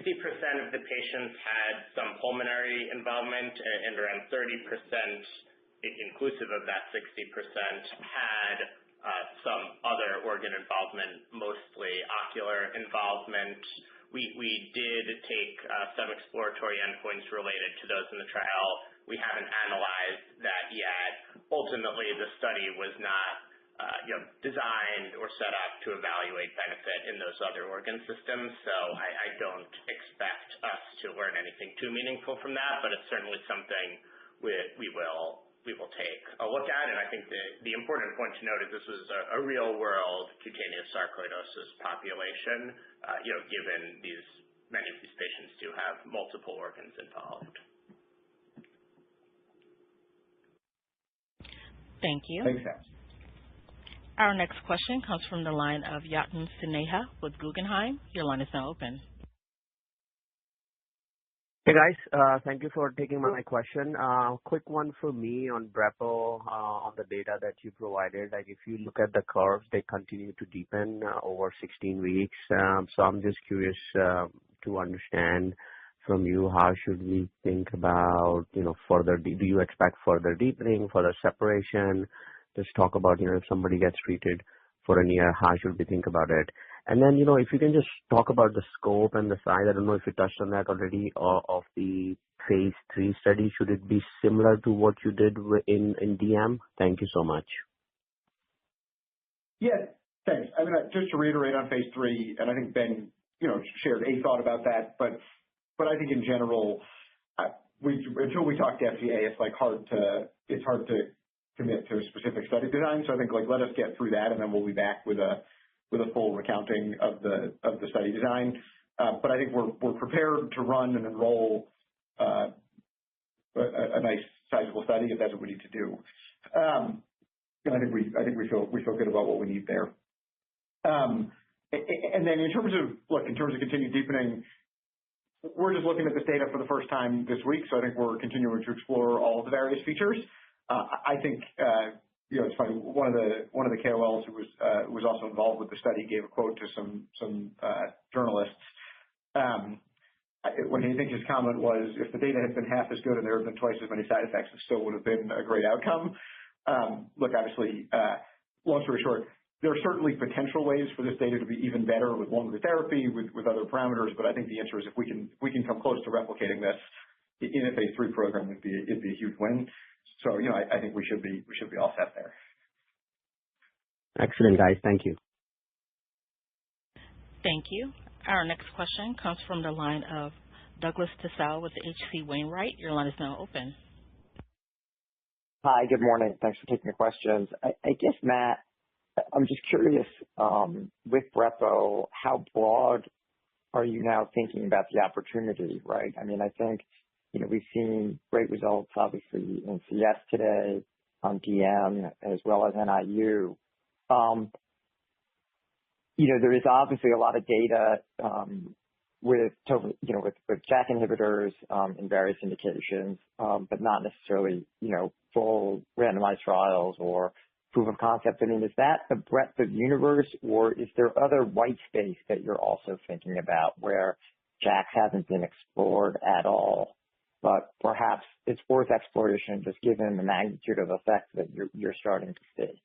[SPEAKER 4] of the patients had some pulmonary involvement, and around 30%, inclusive of that 60%, had some other organ involvement, mostly ocular involvement. We did take some exploratory endpoints related to those in the trial. We haven't analyzed that yet. Ultimately, the study was not designed or set up to evaluate benefit in those other organ systems. So I don't expect us to learn anything too meaningful from that, but it's certainly something we will take a look at. And I think the important point to note is this was a real world cutaneous sarcoidosis population, given many of these patients do have multiple organs involved.
[SPEAKER 1] Thank you.
[SPEAKER 3] Thanks, Sam.
[SPEAKER 1] Our next question comes from the line of Yatin Suneja with Guggenheim. Your line is now open.
[SPEAKER 13] Hey guys, thank you for taking my question. Quick one for me on brepo, on the data that you provided. Like if you look at the curves, they continue to deepen over 16 weeks. So I'm just curious to understand from you, how should we think about, further, do you expect further deepening, further separation? Just talk about, if somebody gets treated for a year, how should we think about it? And then, if you can just talk about the scope and the size, I don't know if you touched on that already, of the phase 3 study. Should it be similar to what you did in DM? Thank you so much.
[SPEAKER 3] Yeah, thanks. I mean, just to reiterate on phase 3, and I think Ben, shared a thought about that, but I think in general, until we talk to FDA, it's hard to commit to a specific study design. So I think let us get through that, and then we'll be back with a full recounting of the study design. But I think we're prepared to run and enroll a nice sizable study if that's what we need to do. And I think we feel good about what we need there. And then in terms of continued deepening, we're just looking at this data for the first time this week, so I think we're continuing to explore all of the various features. I think it's funny. One of the KOLs who was also involved with the study gave a quote to some journalists. When I think his comment was, if the data had been half as good and there had been twice as many side effects, it still would have been a great outcome. Look, obviously, long story short, there are certainly potential ways for this data to be even better with longer therapy, with other parameters, but I think the answer is if we can come close to replicating this in a phase 3 program, it'd be a huge win. So, I think we should be all set there.
[SPEAKER 13] Excellent, guys. Thank you.
[SPEAKER 1] Thank you. Our next question comes from the line of Douglas Tsao with H.C. Wainwright. Your line is now open.
[SPEAKER 14] Hi, good morning. Thanks for taking the questions. I guess, Matt, I'm just curious, with Brepo, how broad are you now thinking about the opportunity, right? I mean, I think, we've seen great results, obviously, in CS today, on DM, as well as NIU. There is obviously a lot of data with JAK inhibitors in various indications, but not necessarily, full randomized trials or proof of concept. I mean, is that the breadth of universe, or is there other white space that you're also thinking about where JAK hasn't been explored at all, but perhaps it's worth exploration just given the magnitude of effects that you're starting to see?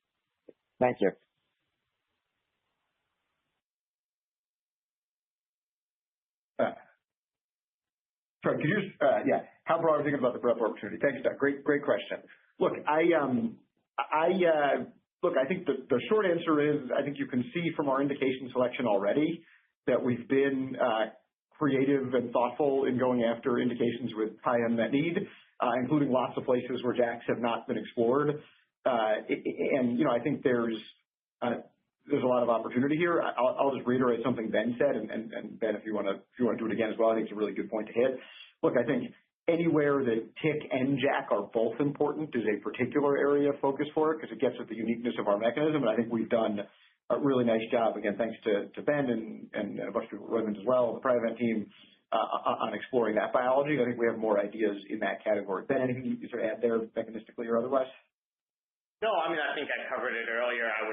[SPEAKER 14] Thank you.
[SPEAKER 3] Sorry, could you just, how broad are you thinking about the Brepo opportunity? Thanks, Doug. Great question. Look, I think the short answer is, I think you can see from our indication selection already that we've been creative and thoughtful in going after indications with high unmet need, including lots of places where JAKs have not been explored. And I think there's a lot of opportunity here. I'll just reiterate something Ben said, and Ben, if you want to do it again as well, I think it's a really good point to hit. Look, I think anywhere that TIC and JAK are both important is a particular area of focus for it because it gets at the uniqueness of our mechanism, and I think we've done a really nice job, again, thanks to Ben and a bunch of people, Roivant as well, the Priovant team, on exploring that biology. I think we have more ideas in that category. Ben, anything you sort of add there mechanistically or otherwise?
[SPEAKER 4] No, I mean, I think I covered it earlier. I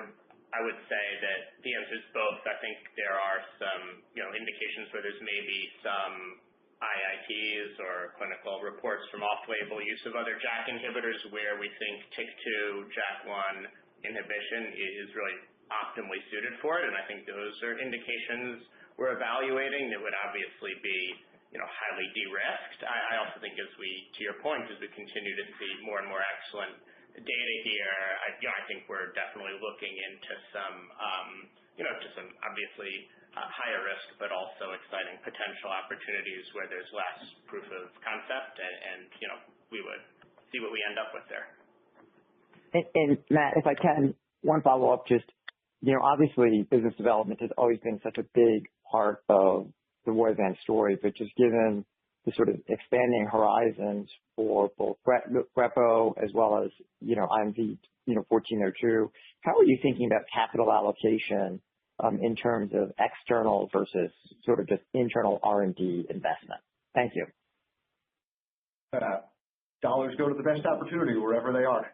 [SPEAKER 4] would say that the answer is both. I think there are some, indications where there's maybe some IITs or clinical reports from off-label use of other JAK inhibitors where we think TYK2 JAK1 inhibition is really optimally suited for it, and I think those are indications we're evaluating that would obviously be, highly de-risked. I also think to your point, as we continue to see more and more excellent data here, I think we're definitely looking into some, to some obviously higher risk, but also exciting potential opportunities where there's less proof of concept, and we would see what we end up with there.
[SPEAKER 14] And Matt, if I can, one follow-up, just, obviously business development has always been such a big part of the Roivant story, but just given the sort of expanding horizons for both Brepo as well as, IMV, 1402, how are you thinking about capital allocation in terms of external versus sort of just internal R&D investment? Thank you.
[SPEAKER 3] Dollars go to the best opportunity wherever they are,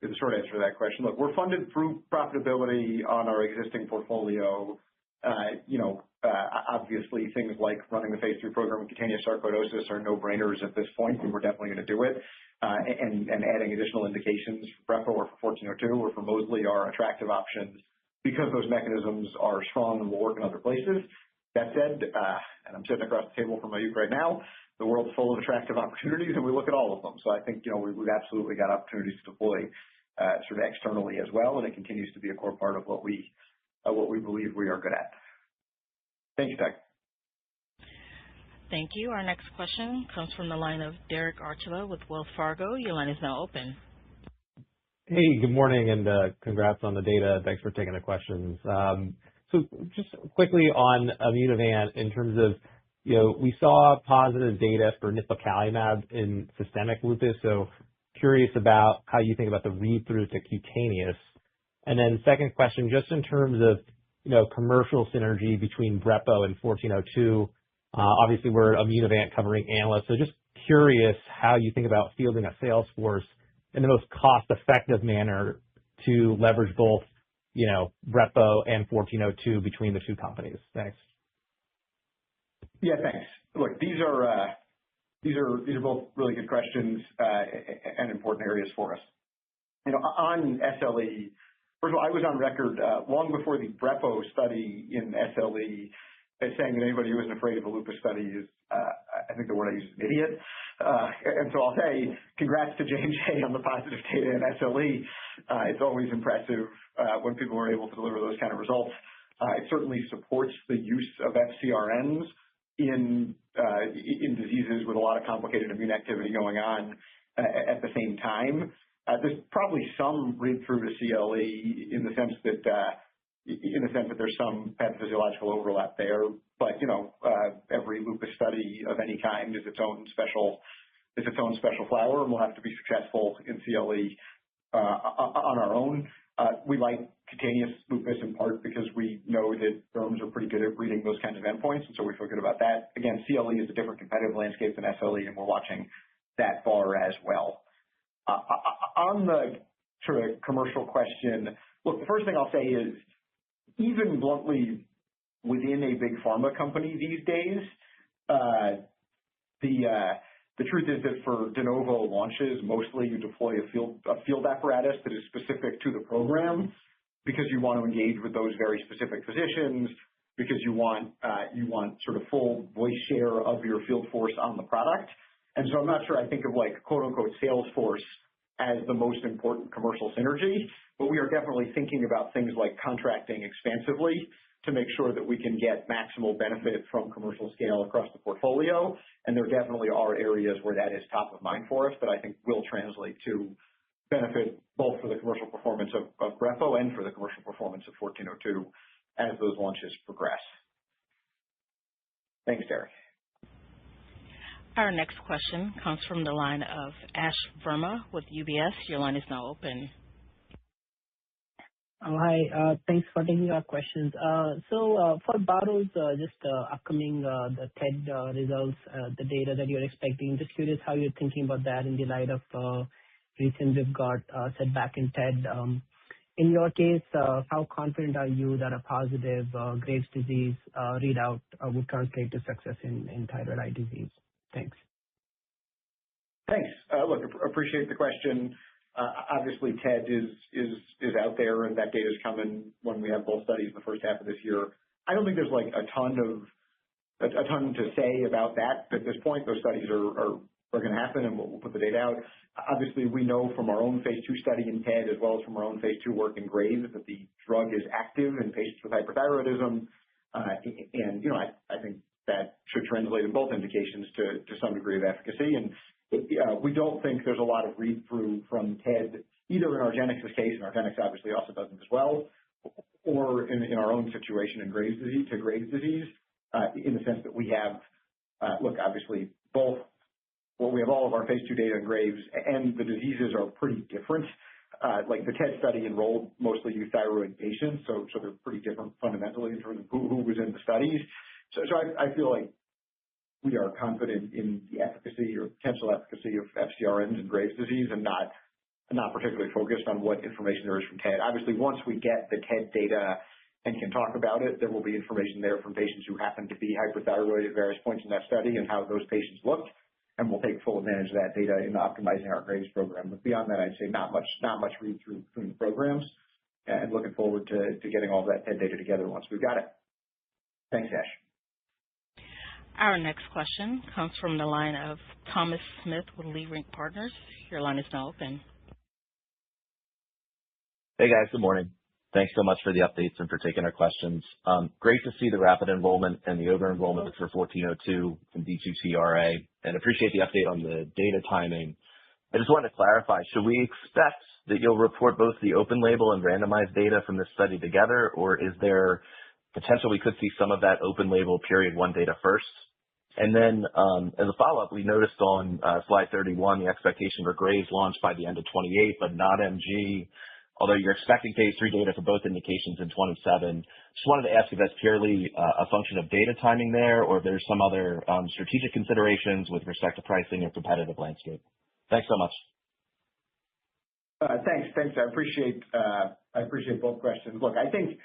[SPEAKER 3] is the short answer to that question. Look, we're funded through profitability on our existing portfolio. Obviously things like running the phase 3 program in cutaneous sarcoidosis are no-brainers at this point, and we're definitely going to do it. And adding additional indications for Brepo or for 1402 or for Mosley are attractive options because those mechanisms are strong and will work in other places. That said, and I'm sitting across the table from Mayukh right now, the world's full of attractive opportunities, and we look at all of them. So I think, we've absolutely got opportunities to deploy sort of externally as well, and it continues to be a core part of what we believe we are good at. Thank you, Doug.
[SPEAKER 1] Thank you. Our next question comes from the line of Derek Archila with Wells Fargo. Your line is now open.
[SPEAKER 15] Hey, good morning, and congrats on the data. Thanks for taking the questions. So just quickly on Immunovant, in terms of, we saw positive data for nipocalimab in systemic lupus, so curious about how you think about the read-through to cutaneous. And then second question, just in terms of, commercial synergy between Brepo and 1402, Obviously, we're Immunovant covering analysts, so just curious how you think about fielding a sales force in the most cost-effective manner to leverage both, Brepo and 1402 between the two companies. Thanks.
[SPEAKER 3] Yeah, thanks. Look, these are both really good questions and important areas for us. On SLE, first of all, I was on record long before the Brepo study in SLE as saying that anybody who isn't afraid of a lupus study is, I think the word I use is an idiot. And so I'll say congrats to J&J on the positive data in SLE. It's always impressive when people are able to deliver those kind of results. It certainly supports the use of FcRns in diseases with a lot of complicated immune activity going on at the same time. There's probably some read-through to CLE in the sense that there's some pathophysiological overlap there. But every lupus study of any kind is its own special flower, and we'll have to be successful in CLE on our own. We like cutaneous lupus in part because we know that derms are pretty good at reading those kinds of endpoints, and so we feel good about that. Again, CLE is a different competitive landscape than SLE, and we're watching that bar as well. On the sort of commercial question, look, the first thing I'll say is even bluntly within a big pharma company these days, the truth is that for de novo launches, mostly you deploy a field apparatus that is specific to the program because you want to engage with those very specific physicians, because you want sort of full voice share of your field force on the product. And so I'm not sure I think of like quote unquote sales force as the most important commercial synergy, but we are definitely thinking about things like contracting expansively to make sure that we can get maximal benefit from commercial scale across the portfolio. And there definitely are areas where that is top of mind for us that I think will translate to benefit both for the commercial performance of Brepo and for the commercial performance of 1402 as those launches progress. Thanks, Derek.
[SPEAKER 1] Our next question comes from the line of Ash Verma with UBS. Your line is now open.
[SPEAKER 16] Hi. Thanks for taking our questions. So for Baro's just upcoming the TED results, the data that you're expecting, just curious how you're thinking about that in the light of recent VYVGART setback in TED. In your case, how confident are you that a positive Graves' disease readout would translate to success in thyroid eye disease? Thanks.
[SPEAKER 3] Thanks. Look, appreciate the question. Obviously, TED is out there, and that data is coming when we have both studies in the first half of this year. I don't think there's like a ton to say about that at this point. Those studies are going to happen, and we'll put the data out. Obviously, we know from our own phase 2 study in TED, as well as from our own phase 2 work in Graves, that the drug is active in patients with hyperthyroidism, and I think that should translate in both indications to some degree of efficacy. And we don't think there's a lot of read-through from TED, either in argenx's case, and argenx obviously also doesn't as well, or in our own situation in Graves' disease, in the sense that we have, obviously both, we have all of our phase 2 data in Graves, and the diseases are pretty different. Like the TED study enrolled mostly euthyroid patients, so they're pretty different fundamentally in terms of who was in the studies. So I feel like we are confident in the efficacy or potential efficacy of FcRns in Graves' disease and not particularly focused on what information there is from TED. Obviously, once we get the TED data and can talk about it, there will be information there from patients who happen to be hyperthyroid at various points in that study and how those patients looked, and we'll take full advantage of that data in optimizing our Graves program. But beyond that, I'd say not much read-through between the programs, and looking forward to getting all that TED data together once we've got it. Thanks, Ash.
[SPEAKER 1] Our next question comes from the line of Thomas Smith with Leerink Partners. Your line is now open.
[SPEAKER 17] Hey, guys. Good morning. Thanks so much for the updates and for taking our questions. Great to see the rapid enrollment and the over-enrollment for 1402 and D2T-RA, and appreciate the update on the data timing. I just wanted to clarify, should we expect that you'll report both the open label and randomized data from this study together, or is there potential we could see some of that open label period 1 data first? And then as a follow-up, we noticed on slide 31 the expectation for Graves launch by the end of 28, but not MG. although you're expecting phase 3 data for both indications in 27. Just wanted to ask if that's purely a function of data timing there, or if there's some other strategic considerations with respect to pricing or competitive landscape. Thanks so much.
[SPEAKER 3] Thanks. I appreciate both questions. Look, I think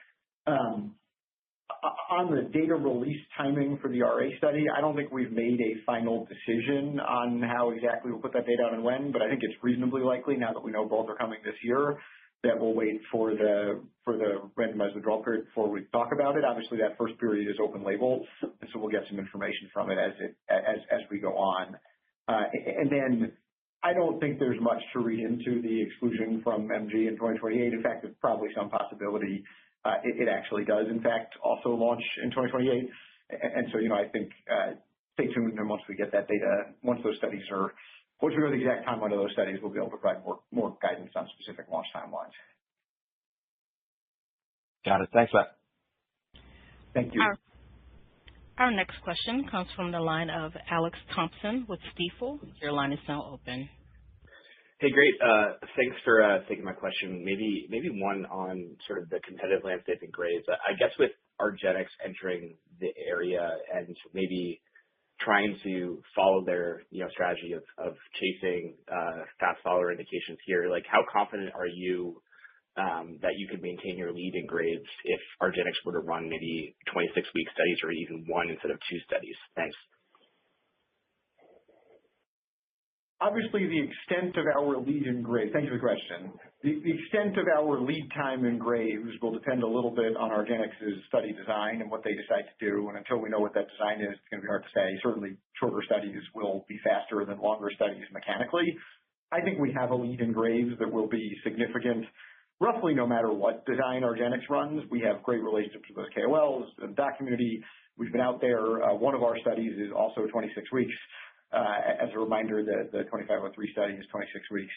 [SPEAKER 3] on the data release timing for the RA study, I don't think we've made a final decision on how exactly we'll put that data out and when, but I think it's reasonably likely, now that we know both are coming this year, that we'll wait for the randomized withdrawal period before we talk about it. Obviously, that first period is open label, and so we'll get some information from it as we go on. And then I don't think there's much to read into the exclusion from MG in 2028. In fact, there's probably some possibility it actually does, in fact, also launch in 2028. And so, I think stay tuned, and once we get that data, once we know the exact timeline of those studies, we'll be able to provide more guidance on specific launch timelines.
[SPEAKER 17] Got it. Thanks, Matt.
[SPEAKER 3] Thank you.
[SPEAKER 1] Our next question comes from the line of Alex Thompson with Stifel. Your line is now open.
[SPEAKER 18] Hey, great. Thanks for taking my question. Maybe one on sort of the competitive landscape in Graves. I guess with argenx entering the area and maybe trying to follow their strategy of chasing fast follower indications here, like how confident are you that you could maintain your lead in Graves if argenx were to run maybe 26-week studies or even one instead of two studies? Thanks.
[SPEAKER 3] Obviously, the extent of our lead in Graves, thank you for the question. The extent of our lead time in Graves will depend a little bit on argenx's study design and what they decide to do. And until we know what that design is, it's going to be hard to say. Certainly, shorter studies will be faster than longer studies mechanically. I think we have a lead in Graves that will be significant, roughly no matter what design argenx runs. We have great relationships with those KOLs, the doc community. We've been out there. One of our studies is also 26 weeks. As a reminder, the 2503 study is 26 weeks.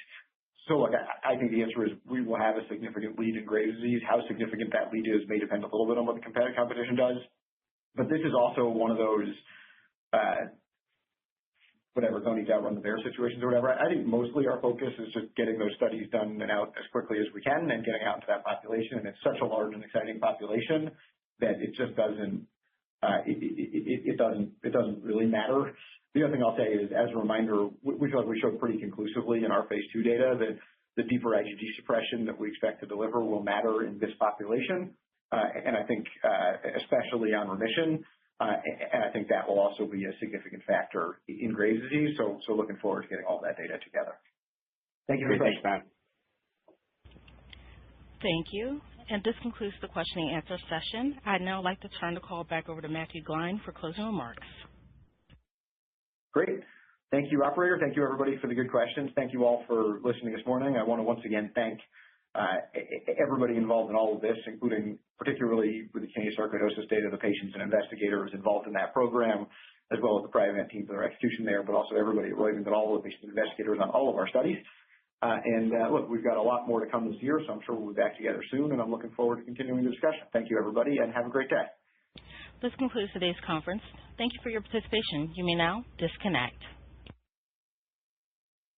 [SPEAKER 3] So look, I think the answer is we will have a significant lead in Graves' disease. How significant that lead is may depend a little bit on what the competitive competition does. But this is also one of those, don't need to outrun the bear situations or whatever. I think mostly our focus is just getting those studies done and out as quickly as we can and getting out into that population. And it's such a large and exciting population that it just doesn't, it doesn't really matter. The other thing I'll say is, as a reminder, we feel like we showed pretty conclusively in our phase 2 data that the deeper IgG suppression that we expect to deliver will matter in this population. And I think especially on remission, and I think that will also be a significant factor in Graves' disease. So looking forward to getting all that data together. Thank you for the question.
[SPEAKER 18] Thanks, Matt.
[SPEAKER 1] Thank you. And this concludes the question and answer session. I'd now like to turn the call back over to Matthew Gline for closing remarks.
[SPEAKER 3] Great. Thank you, operator. Thank you, everybody, for the good questions. Thank you all for listening this morning. I want to once again thank everybody involved in all of this, including particularly with the cutaneous sarcoidosis data, the patients and investigators involved in that program, as well as the Priovant team for their execution there, but also everybody at Roivant and all of the patient investigators on all of our studies. Look, we've got a lot more to come this year, so I'm sure we'll be back together soon, and I'm looking forward to continuing the discussion. Thank you, everybody, and have a great day.
[SPEAKER 1] This concludes today's conference. Thank you for your participation. You may now disconnect.